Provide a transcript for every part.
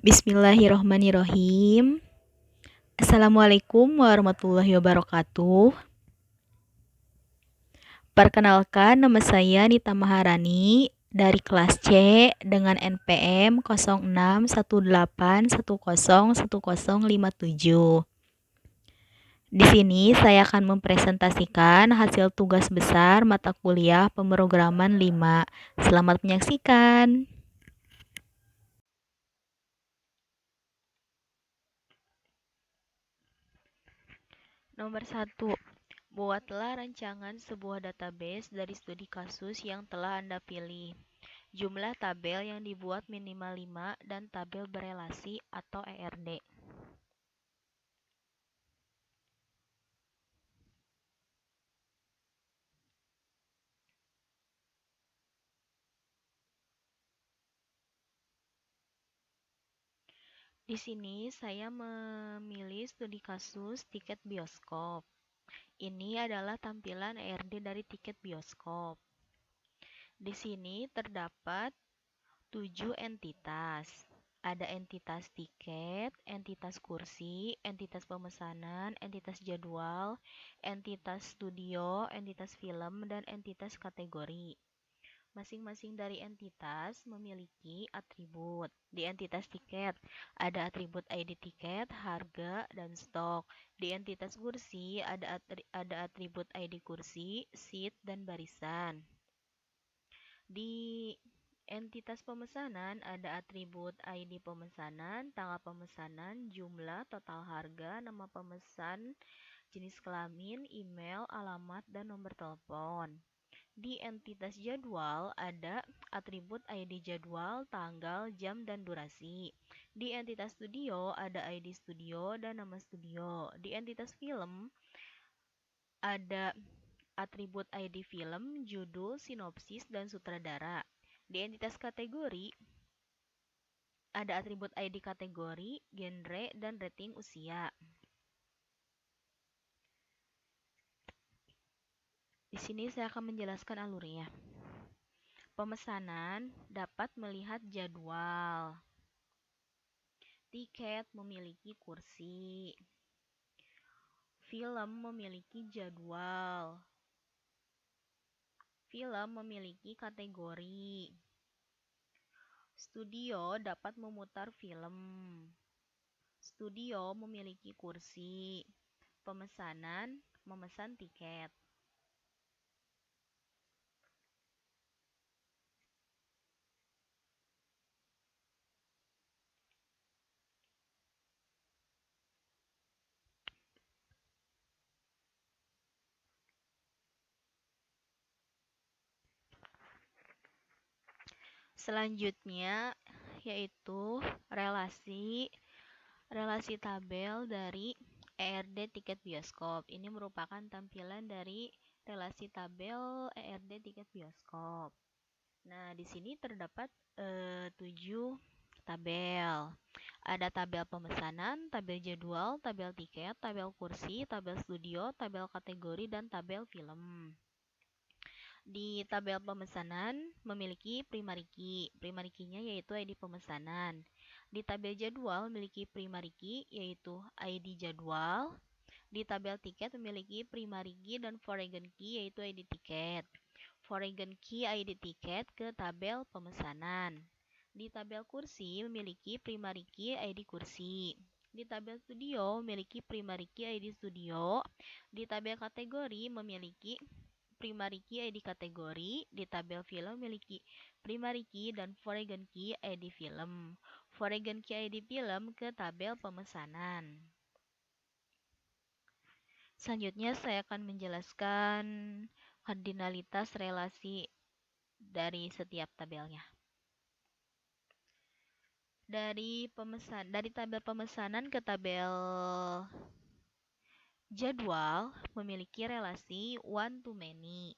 Bismillahirrohmanirrohim. Assalamualaikum warahmatullahi wabarakatuh. Perkenalkan, nama saya Nita Maharani dari kelas C dengan NPM 0618101057. Di sini saya akan mempresentasikan hasil tugas besar mata kuliah pemrograman 5. Selamat menyaksikan. Nomor 1. Buatlah rancangan sebuah database dari studi kasus yang telah Anda pilih. Jumlah tabel yang dibuat minimal 5 dan tabel berelasi atau ERD. Di sini saya memilih studi kasus tiket bioskop. Ini adalah tampilan ERD dari tiket bioskop. Di sini terdapat 7 entitas. Ada entitas tiket, entitas kursi, entitas pemesanan, entitas jadwal, entitas studio, entitas film, dan entitas kategori. Masing-masing dari entitas memiliki atribut. Di entitas tiket, ada atribut ID tiket, harga, dan stok. Di entitas kursi, ada atribut ID kursi, seat, dan barisan. Di entitas pemesanan ada atribut ID pemesanan, tanggal pemesanan, jumlah, total harga, nama pemesan, jenis kelamin, email, alamat, dan nomor telepon. Di entitas jadwal ada atribut ID jadwal, tanggal, jam, dan durasi. Di entitas studio ada ID studio dan nama studio. Di entitas film ada atribut ID film, judul, sinopsis, dan sutradara. Di entitas kategori ada atribut ID kategori, genre, dan rating usia. Di sini saya akan menjelaskan alurnya. Pemesanan dapat melihat jadwal. Tiket memiliki kursi. Film memiliki jadwal. Film memiliki kategori. Studio dapat memutar film. Studio memiliki kursi. Pemesanan memesan tiket. Selanjutnya yaitu relasi tabel dari ERD tiket bioskop. Ini merupakan tampilan dari relasi tabel ERD tiket bioskop. Nah, di sini terdapat 7 tabel. Ada tabel pemesanan, tabel jadwal, tabel tiket, tabel kursi, tabel studio, tabel kategori, dan tabel film. Di tabel pemesanan memiliki primary key. Primary key-nya yaitu ID pemesanan. Di tabel jadwal memiliki primary key yaitu ID jadwal. Di tabel tiket memiliki primary key dan foreign key yaitu ID tiket. Foreign key ID tiket ke tabel pemesanan. Di tabel kursi memiliki primary key ID kursi. Di tabel studio memiliki primary key ID studio. Di tabel kategori memiliki primary key ID kategori. Di tabel film memiliki primary key dan foreign key ID film. Foreign key ID film ke tabel pemesanan. Selanjutnya saya akan menjelaskan kardinalitas relasi dari setiap tabelnya. Dari tabel pemesanan ke tabel jadwal memiliki relasi one to many.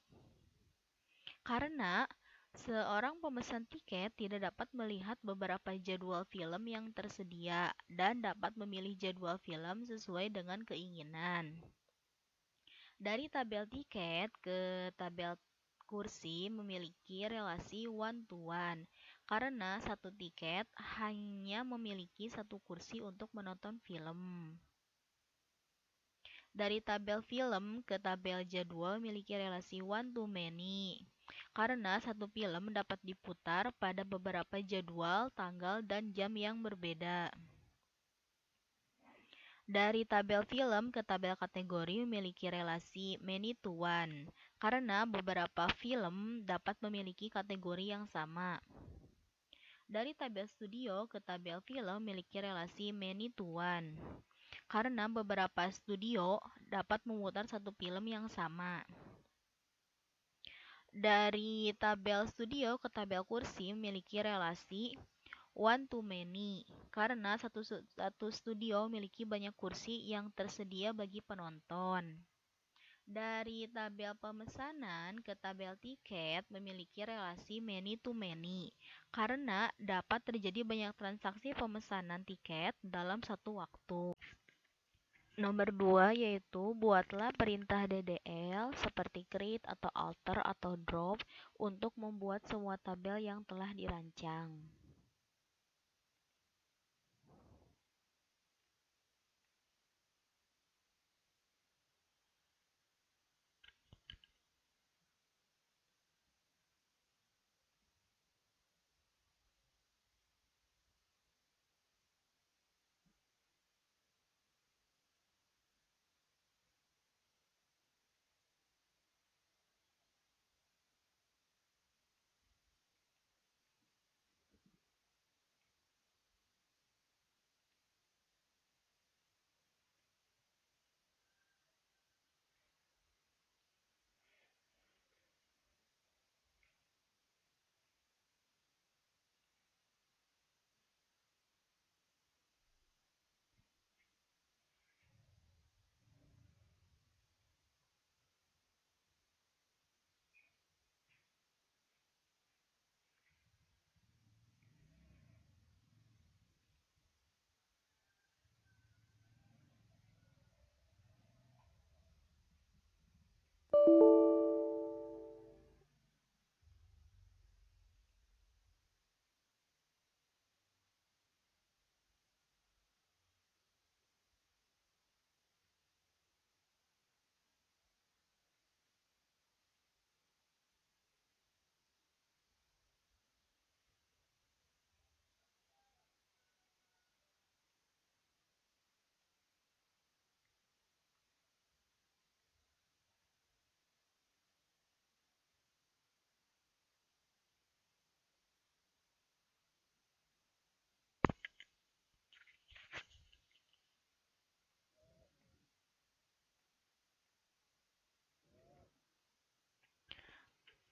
Karena seorang pemesan tiket tidak dapat melihat beberapa jadwal film yang tersedia dan dapat memilih jadwal film sesuai dengan keinginan. Dari tabel tiket ke tabel kursi memiliki relasi one to one karena satu tiket hanya memiliki satu kursi untuk menonton film. Dari tabel film ke tabel jadwal memiliki relasi one to many, karena satu film dapat diputar pada beberapa jadwal, tanggal, dan jam yang berbeda. Dari tabel film ke tabel kategori memiliki relasi many to one, karena beberapa film dapat memiliki kategori yang sama. Dari tabel studio ke tabel film memiliki relasi many to one, karena beberapa studio dapat memutar satu film yang sama. Dari tabel studio ke tabel kursi memiliki relasi one to many, karena satu studio memiliki banyak kursi yang tersedia bagi penonton. Dari tabel pemesanan ke tabel tiket memiliki relasi many to many, karena dapat terjadi banyak transaksi pemesanan tiket dalam satu waktu. Nomor 2 yaitu buatlah perintah DDL seperti create atau alter atau drop untuk membuat semua tabel yang telah dirancang.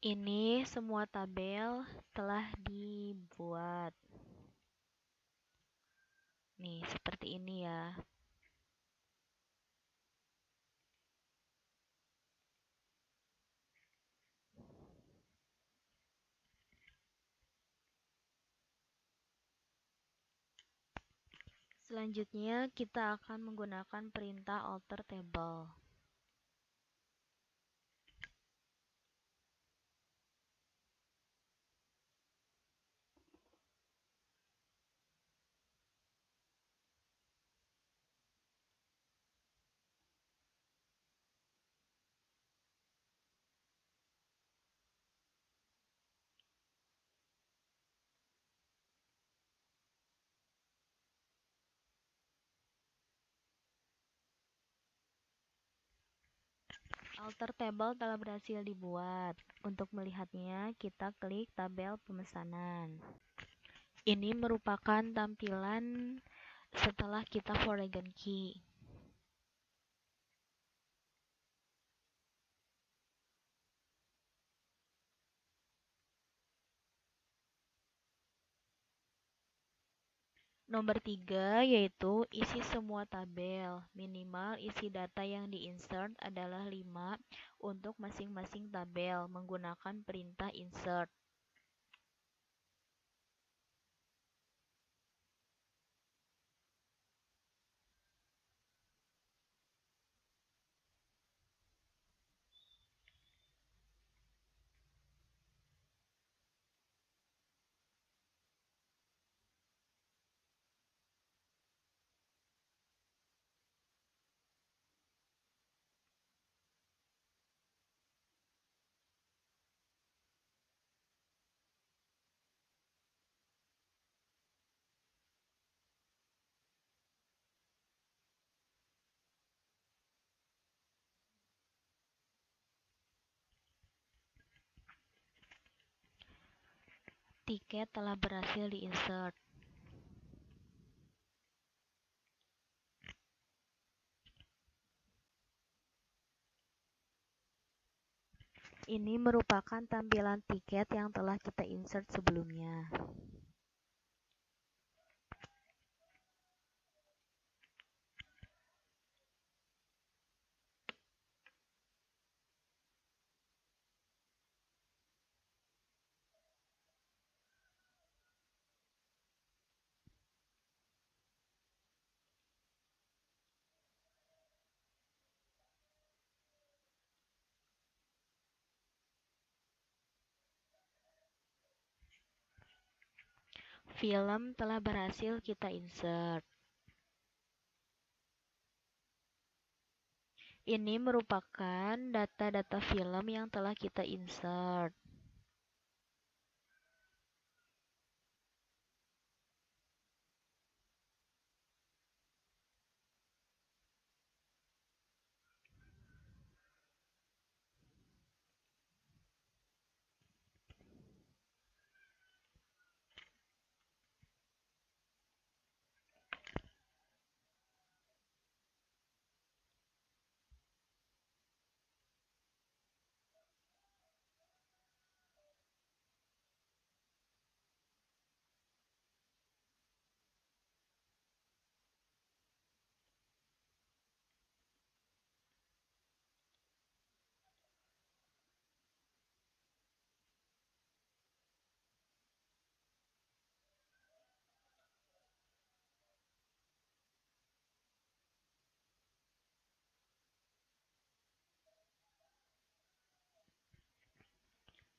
Ini semua tabel telah dibuat. Nih, seperti ini ya. Selanjutnya, kita akan menggunakan perintah alter table. Alter table telah berhasil dibuat. Untuk melihatnya, kita klik tabel pemesanan. Ini merupakan tampilan setelah kita foreign key. Nomor 3 yaitu isi semua tabel. Minimal isi data yang di-insert adalah 5 untuk masing-masing tabel menggunakan perintah insert. Tiket telah berhasil diinsert. Ini merupakan tampilan tiket yang telah kita insert sebelumnya. Film telah berhasil kita insert. Ini merupakan data-data film yang telah kita insert.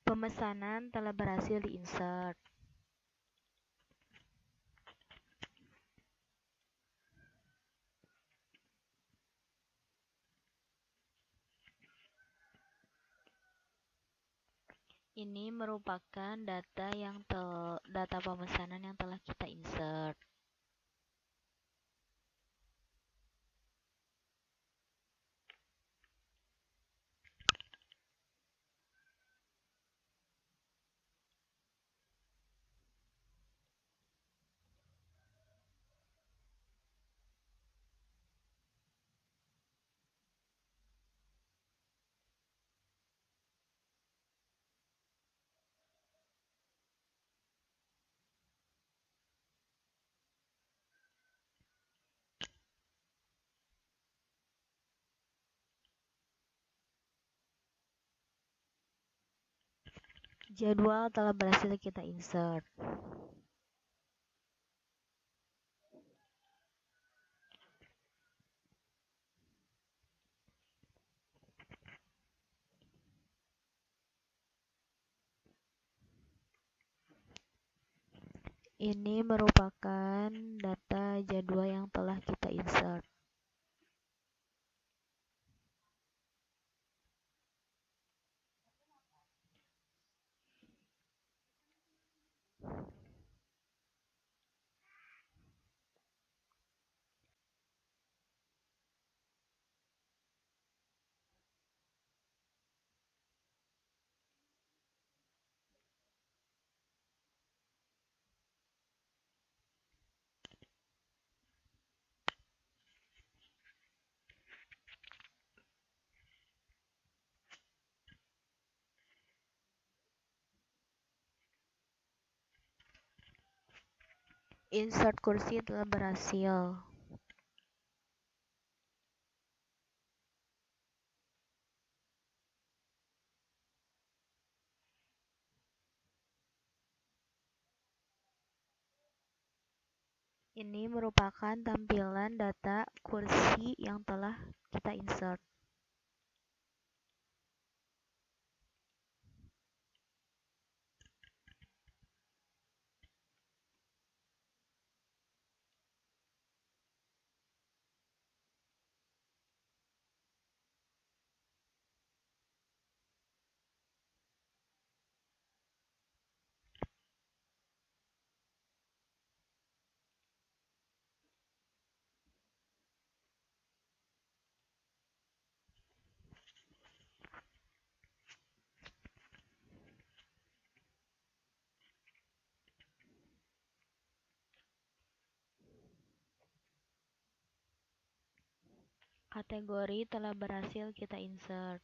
Pemesanan telah berhasil diinsert. Ini merupakan data pemesanan yang telah kita insert. Jadwal telah berhasil kita insert. Ini merupakan data jadwal yang telah kita insert. Insert kursi telah berhasil. Ini merupakan tampilan data kursi yang telah kita insert. Kategori telah berhasil kita insert.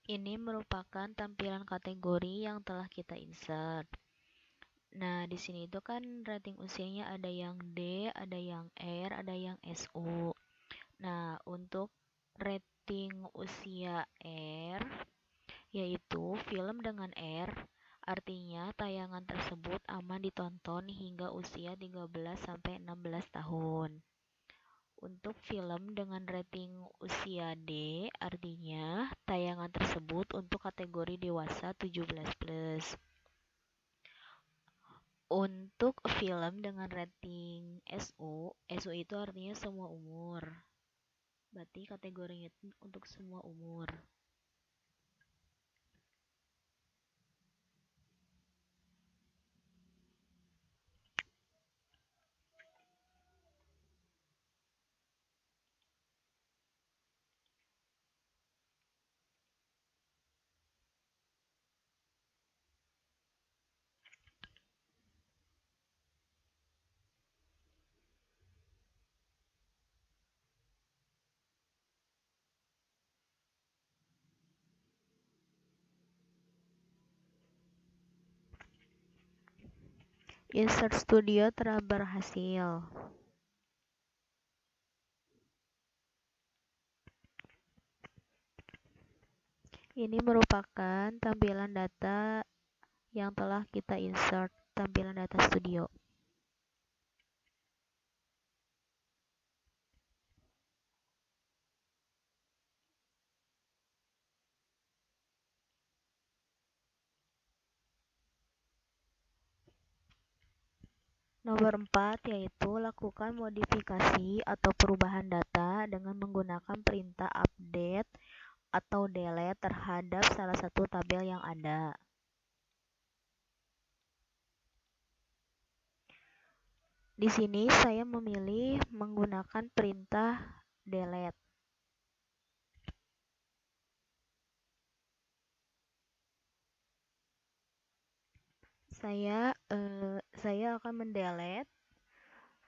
Ini merupakan tampilan kategori yang telah kita insert. Nah, di sini itu kan rating usianya ada yang D, ada yang R, ada yang SU. Nah, untuk rating usia R, yaitu film dengan R, artinya tayangan tersebut aman ditonton hingga usia 13-16 tahun. Untuk film dengan rating usia D, artinya tayangan tersebut untuk kategori dewasa 17+. Untuk film dengan rating SU, SU itu artinya semua umur. Berarti kategorinya itu untuk semua umur. Insert Studio telah berhasil. Ini merupakan tampilan data yang telah kita insert, tampilan data studio. Nomor 4 yaitu lakukan modifikasi atau perubahan data dengan menggunakan perintah update atau delete terhadap salah satu tabel yang ada. Di sini saya memilih menggunakan perintah delete. Saya akan mendelete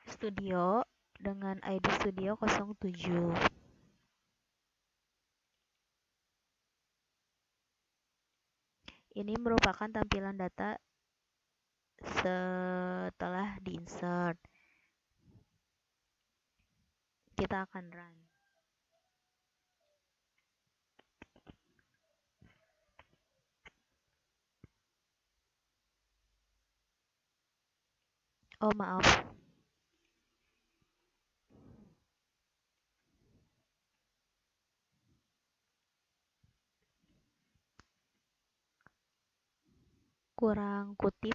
studio dengan ID studio 07. Ini merupakan tampilan data setelah diinsert. Kita akan run. Oh, maaf. Kurang kutip.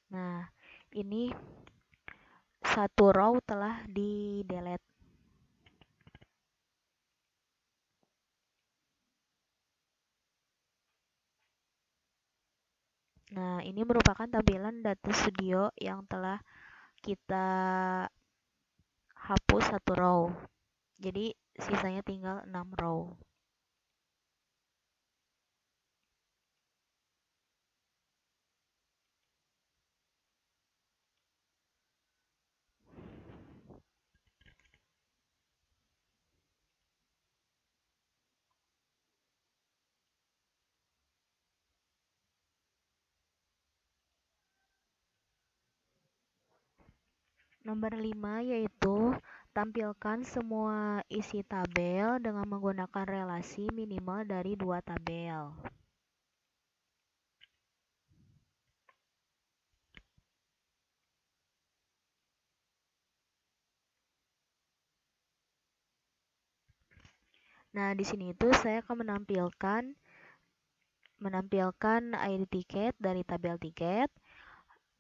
Nah, ini satu row telah di-delete. Nah, ini merupakan tampilan data studio yang telah kita hapus satu row. Jadi, sisanya tinggal 6 row. Nomor 5 yaitu tampilkan semua isi tabel dengan menggunakan relasi minimal dari 2 tabel. Nah, di sini itu saya akan menampilkan ID tiket dari tabel tiket,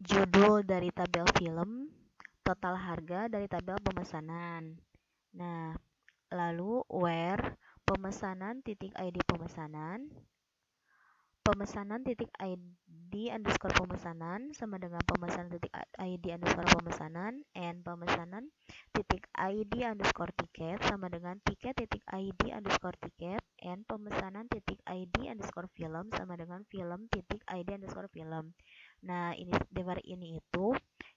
judul dari tabel film, total harga dari tabel pemesanan. Nah, lalu where pemesanan titik ID pemesanan, pemesanan titik ID underscore pemesanan sama dengan pemesanan titik ID underscore pemesanan, and pemesanan titik ID underscore tiket sama dengan tiket titik ID underscore tiket, and pemesanan titik ID underscore film sama dengan film titik ID underscore film. Nah, ini ini itu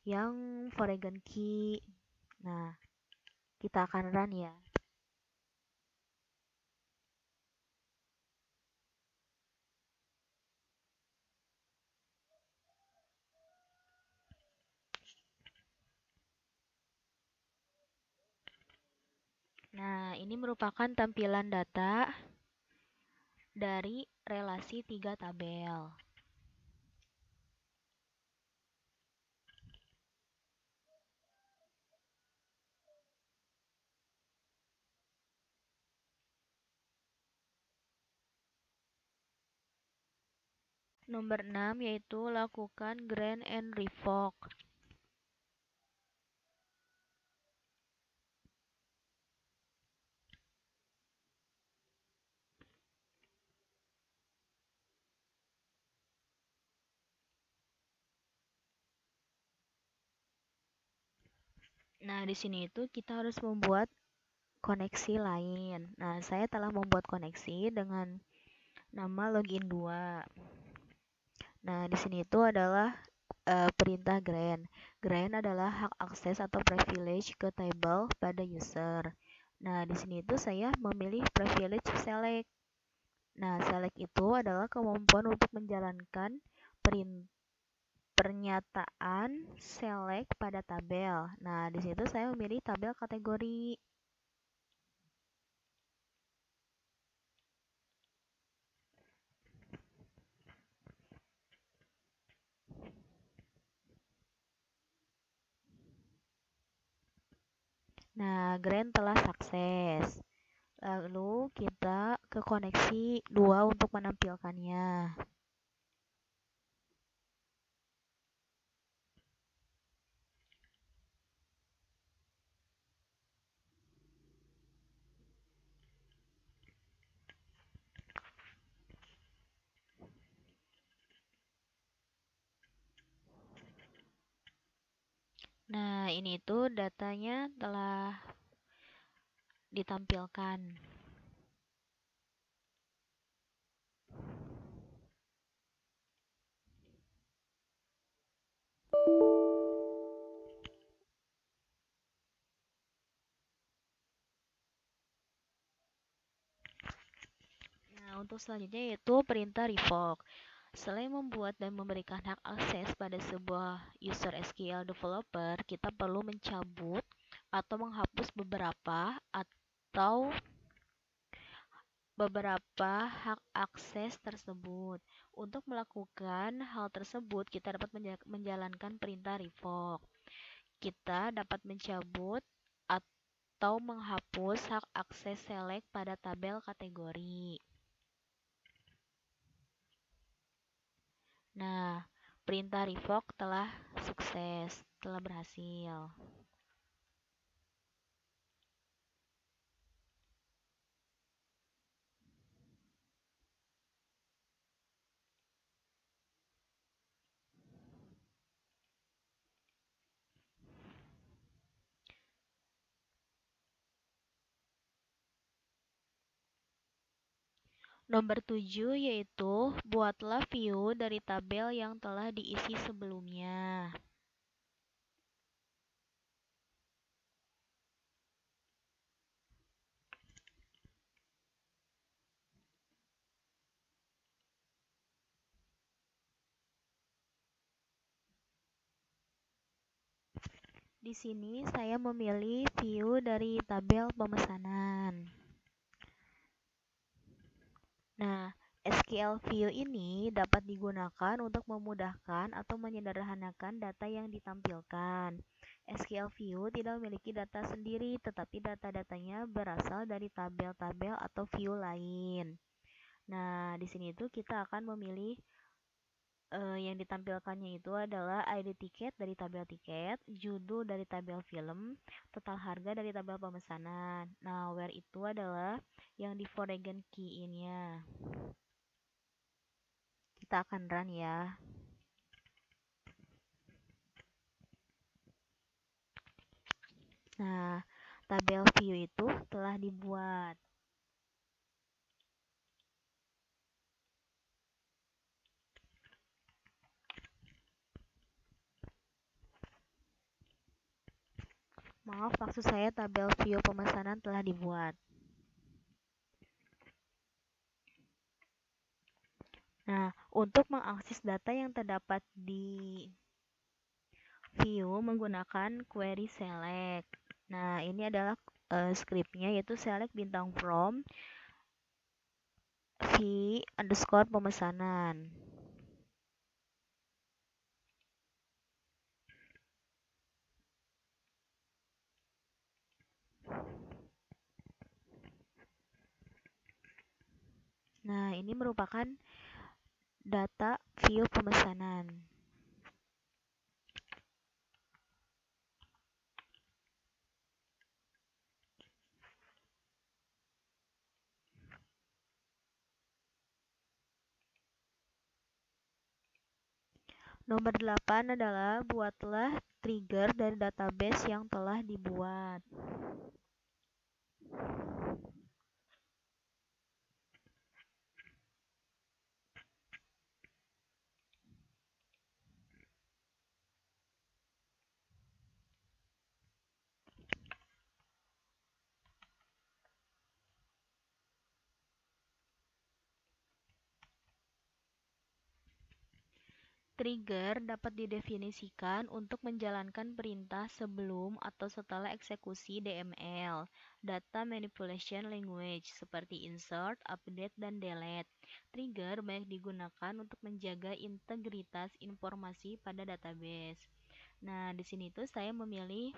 yang foreign key. Nah, kita akan run ya. Nah, ini merupakan tampilan data dari relasi 3 tabel. Nomor 6 yaitu lakukan grant and revoke. Nah, di sini itu kita harus membuat koneksi lain. Nah, saya telah membuat koneksi dengan nama login 2. Nah, di sini itu adalah perintah grant. Grant adalah hak akses atau privilege ke table pada user. Nah, di sini itu saya memilih privilege select. Nah, select itu adalah kemampuan untuk menjalankan pernyataan select pada tabel. Nah, di situ saya memilih tabel kategori. Nah, grant telah sukses. Lalu kita ke koneksi 2 untuk menampilkannya. Nah, ini tuh datanya telah ditampilkan. Nah, untuk selanjutnya yaitu perintah revoke. Selain membuat dan memberikan hak akses pada sebuah user SQL developer, kita perlu mencabut atau menghapus beberapa hak akses tersebut. Untuk melakukan hal tersebut, kita dapat menjalankan perintah revoke. Kita dapat mencabut atau menghapus hak akses select pada tabel kategori. Nah, perintah revoke telah sukses, telah berhasil. Nomor 7 yaitu buatlah view dari tabel yang telah diisi sebelumnya. Di sini saya memilih view dari tabel pemesanan. Nah, SQL View ini dapat digunakan untuk memudahkan atau menyederhanakan data yang ditampilkan. SQL View tidak memiliki data sendiri, tetapi data-datanya berasal dari tabel-tabel atau view lain. Nah, di sini itu kita akan memilih yang ditampilkannya itu adalah ID tiket dari tabel tiket, judul dari tabel film, total harga dari tabel pemesanan. Nah, where itu adalah yang di foreign key-nya. kita akan run ya. Nah, tabel view itu telah dibuat. Maaf, maksud saya tabel view pemesanan telah dibuat. Nah, untuk mengakses data yang terdapat di view menggunakan query select. Nah, ini adalah scriptnya, yaitu select bintang from v underscore pemesanan. Nah, ini merupakan data view pemesanan. Nomor 8 adalah buatlah trigger dari database yang telah dibuat. Trigger dapat didefinisikan untuk menjalankan perintah sebelum atau setelah eksekusi DML, Data Manipulation Language, seperti insert, update, dan delete. Trigger banyak digunakan untuk menjaga integritas informasi pada database. Nah, di sini tuh saya memilih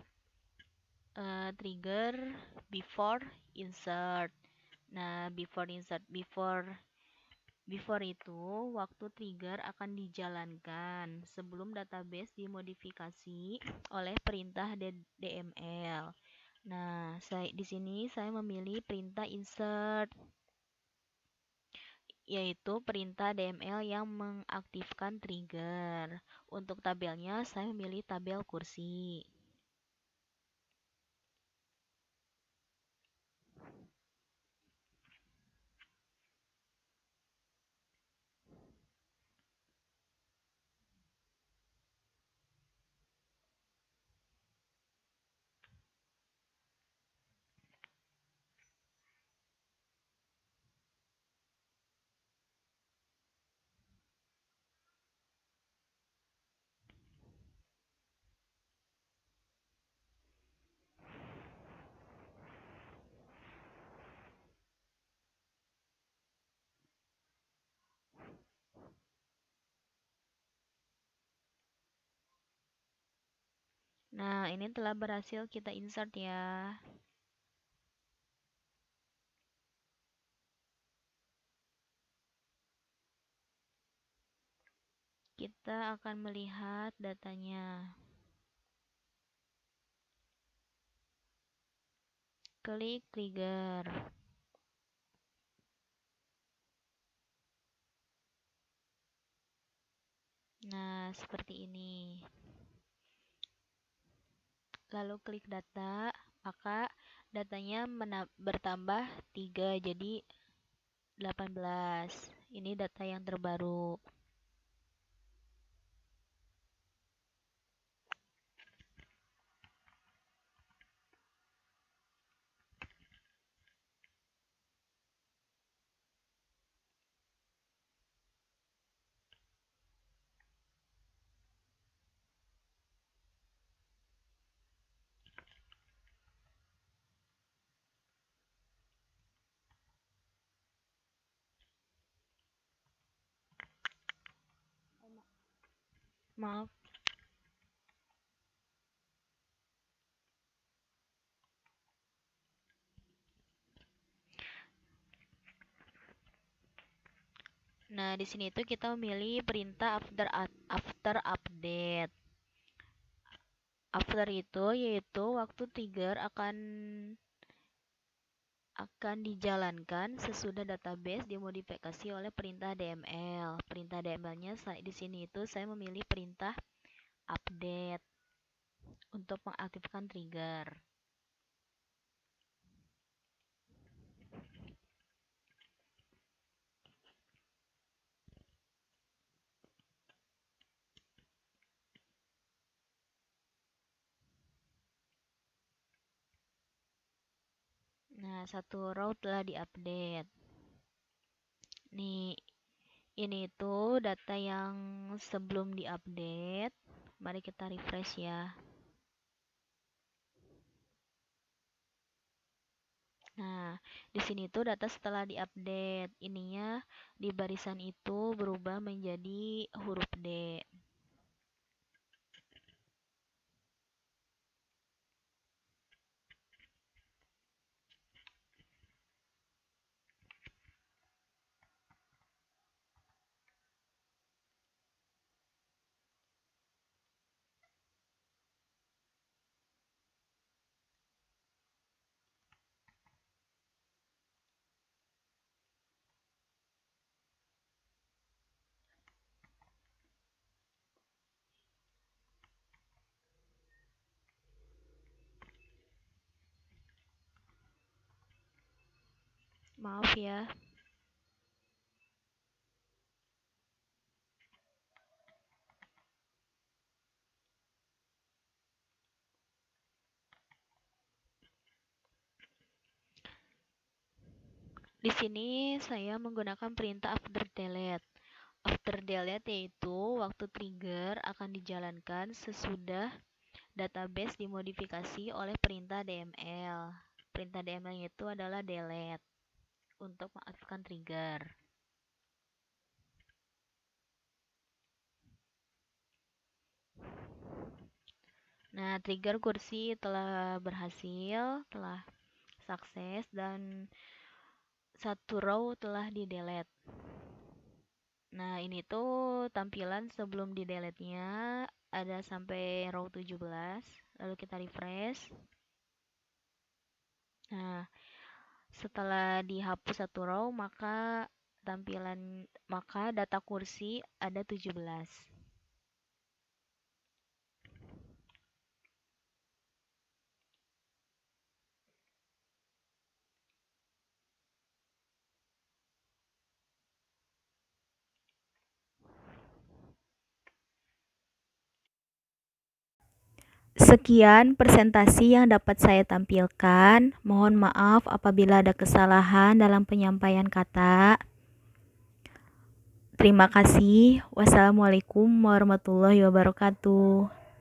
trigger before insert. Nah, before itu, waktu trigger akan dijalankan sebelum database dimodifikasi oleh perintah DML. Nah, di sini saya memilih perintah insert, yaitu perintah DML yang mengaktifkan trigger. Untuk tabelnya, saya memilih tabel kursi. Nah, ini telah berhasil kita insert ya. Kita akan melihat datanya. Klik trigger. Nah, seperti ini. Lalu klik data, maka datanya bertambah 3 jadi 18. Ini data yang terbaru. Maaf. Nah, di sini itu kita memilih perintah after update. After itu yaitu waktu trigger akan dijalankan sesudah database dimodifikasi oleh perintah DML. Perintah DML-nya di sini itu saya memilih perintah update untuk mengaktifkan trigger. Nah, satu row telah diupdate. Nih, ini tuh data yang sebelum diupdate. Mari kita refresh ya. Nah, di sini tuh data setelah diupdate. Ininya di barisan itu berubah menjadi huruf D. Maaf ya. Di sini saya menggunakan perintah after delete. After delete yaitu waktu trigger akan dijalankan sesudah database dimodifikasi oleh perintah DML. Perintah DML itu adalah delete untuk mengaktifkan trigger. Nah, trigger kursi telah berhasil, telah sukses, dan satu row telah di-delete. Nah, ini tuh tampilan sebelum di-delete-nya ada sampai row 17. Lalu kita refresh. Nah, setelah dihapus satu row, maka data kursi ada 17. Sekian presentasi yang dapat saya tampilkan. Mohon maaf apabila ada kesalahan dalam penyampaian kata. Terima kasih. Wassalamualaikum warahmatullahi wabarakatuh.